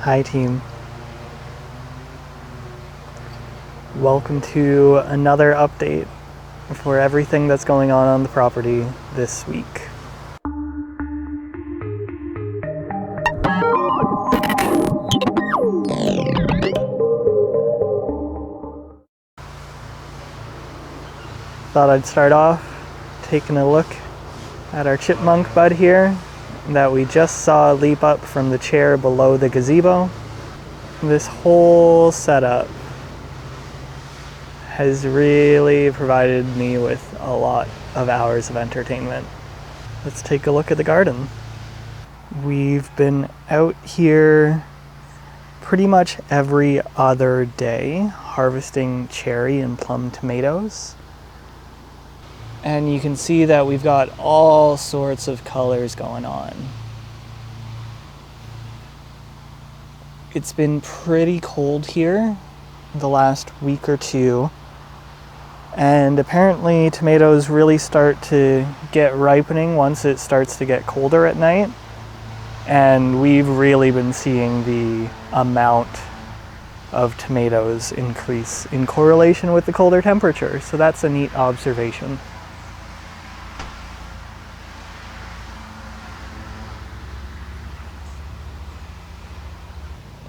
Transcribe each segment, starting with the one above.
Hi team. Welcome to another update for everything that's going on the property this week. Thought I'd start off taking a look at our chipmunk bud here that we just saw leap up from the chair below the gazebo. This whole setup has really provided me with a lot of hours of entertainment. Let's take a look at the garden. We've been out here pretty much every other day harvesting cherry and plum tomatoes. And you can see that we've got all sorts of colors going on. It's been pretty cold here the last week or two, and apparently tomatoes really start to get ripening once it starts to get colder at night, and we've really been seeing the amount of tomatoes increase in correlation with the colder temperature, so that's a neat observation.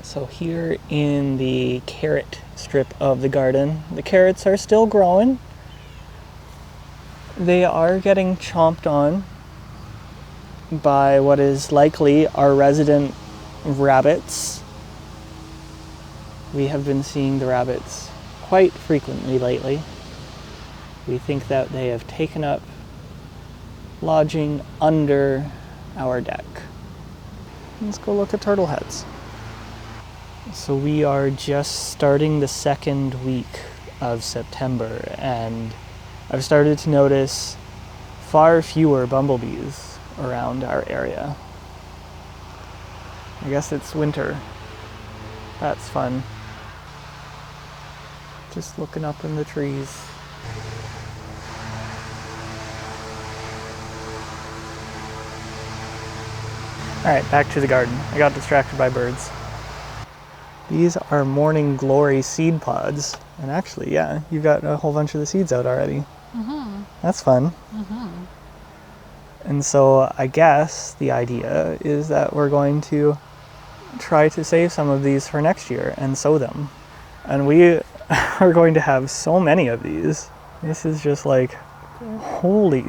So here in the carrot strip of the garden, the carrots are still growing. They are getting chomped on by what is likely our resident rabbits. We have been seeing the rabbits quite frequently lately. We think that they have taken up lodging under our deck. Let's go look at turtle heads. So we are just starting the second week of September, and I've started to notice far fewer bumblebees around our area. I guess it's winter. That's fun. Just looking up in the trees. Alright, back to the garden. I got distracted by birds. These are morning glory seed pods. And actually, yeah, you've got a whole bunch of the seeds out already. Mm-hmm. That's fun. Mm-hmm. And so I guess the idea is that we're going to try to save some of these for next year and sow them. And we are going to have so many of these. This is just like, holy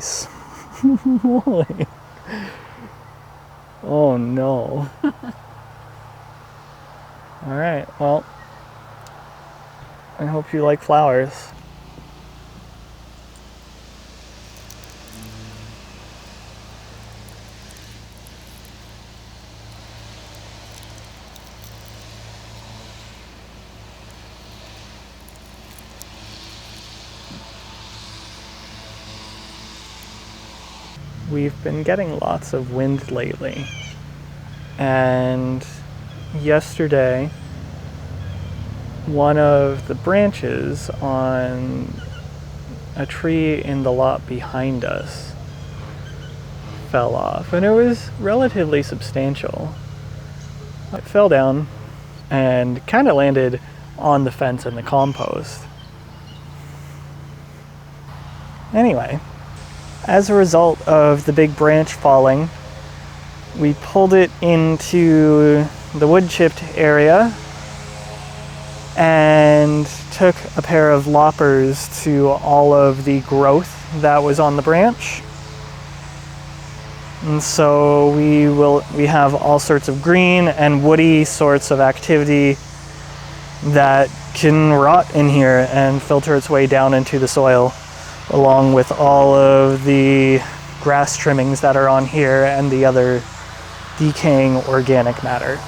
moly. Oh no. Alright, well, I hope you like flowers. We've been getting lots of wind lately, and yesterday, one of the branches on a tree in the lot behind us fell off, and it was relatively substantial. It fell down and kind of landed on the fence and the compost. Anyway, as a result of the big branch falling, we pulled it into the wood chipped area and took a pair of loppers to all of the growth that was on the branch. And so we have all sorts of green and woody sorts of activity that can rot in here and filter its way down into the soil, along with all of the grass trimmings that are on here and the other decaying organic matter.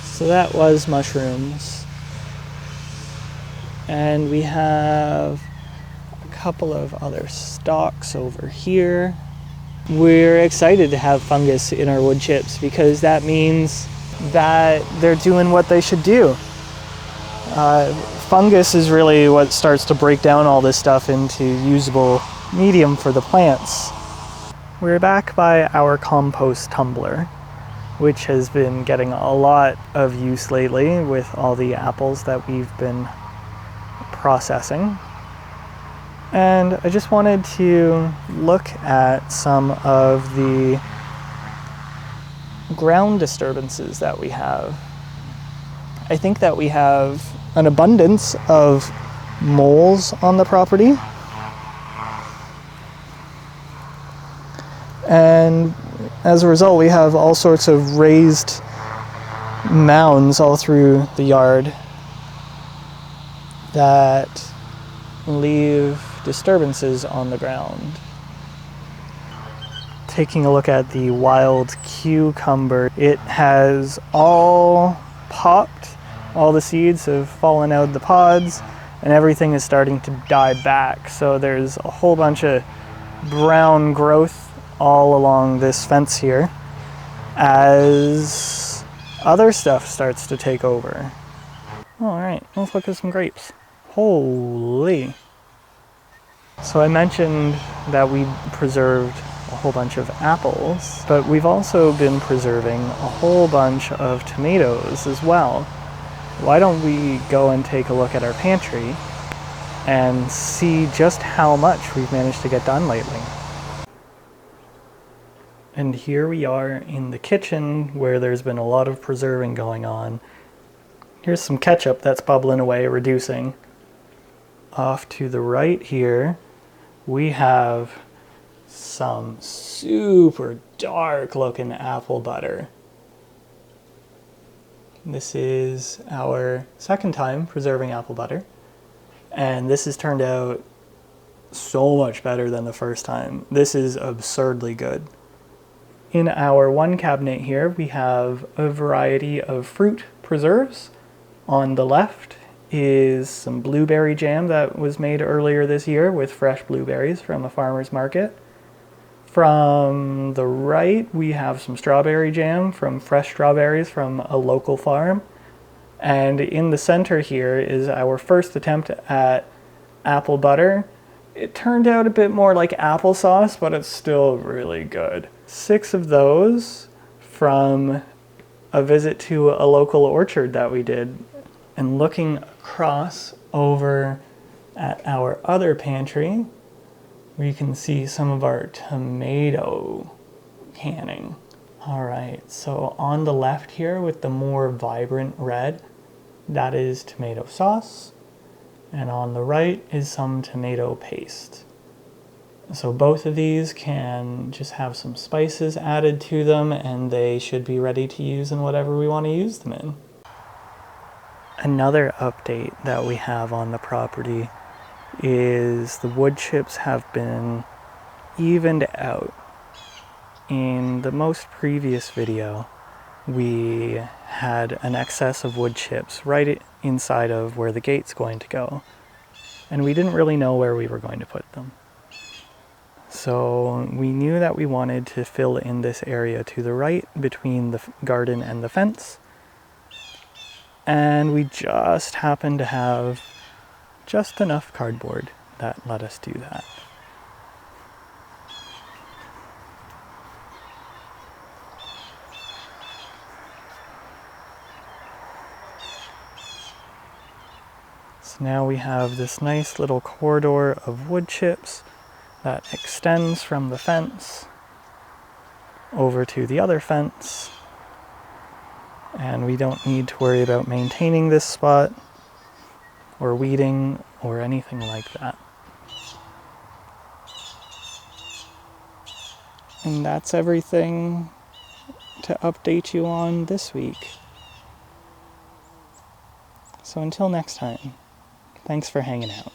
So that was mushrooms. And we have a couple of other stalks over here. We're excited to have fungus in our wood chips because that means that they're doing what they should do. Fungus is really what starts to break down all this stuff into usable medium for the plants. We're back by our compost tumbler, which has been getting a lot of use lately with all the apples that we've been processing. And I just wanted to look at some of the ground disturbances that we have. I think that we have an abundance of moles on the property. And as a result, we have all sorts of raised mounds all through the yard that leave disturbances on the ground. Taking a look at the wild cucumber, it has all popped. All the seeds have fallen out of the pods and everything is starting to die back. So there's a whole bunch of brown growth all along this fence here as other stuff starts to take over. All right, let's look at some grapes. Holy. So I mentioned that we preserved a whole bunch of apples, but we've also been preserving a whole bunch of tomatoes as well. Why don't we go and take a look at our pantry and see just how much we've managed to get done lately. And here we are in the kitchen where there's been a lot of preserving going on. Here's some ketchup that's bubbling away, reducing. Off to the right here, we have some super dark looking apple butter. This is our second time preserving apple butter, and this has turned out so much better than the first time. This is absurdly good. In our one cabinet here, we have a variety of fruit preserves. On the left is some blueberry jam that was made earlier this year with fresh blueberries from a farmer's market. From the right, we have some strawberry jam from fresh strawberries from a local farm. And in the center here is our first attempt at apple butter. It turned out a bit more like applesauce, but it's still really good. 6 of those from a visit to a local orchard that we did. And looking across over at our other pantry, we can see some of our tomato canning. All right, so on the left here with the more vibrant red, that is tomato sauce. And on the right is some tomato paste. So both of these can just have some spices added to them and they should be ready to use in whatever we want to use them in. Another update that we have on the property is the wood chips have been evened out. In the most previous video, we had an excess of wood chips right inside of where the gate's going to go, and we didn't really know where we were going to put them. So we knew that we wanted to fill in this area to the right between the garden and the fence, and we just happened to have just enough cardboard that let us do that. So now we have this nice little corridor of wood chips that extends from the fence over to the other fence, and we don't need to worry about maintaining this spot or weeding or anything like that. And that's everything to update you on this week. So until next time, thanks for hanging out.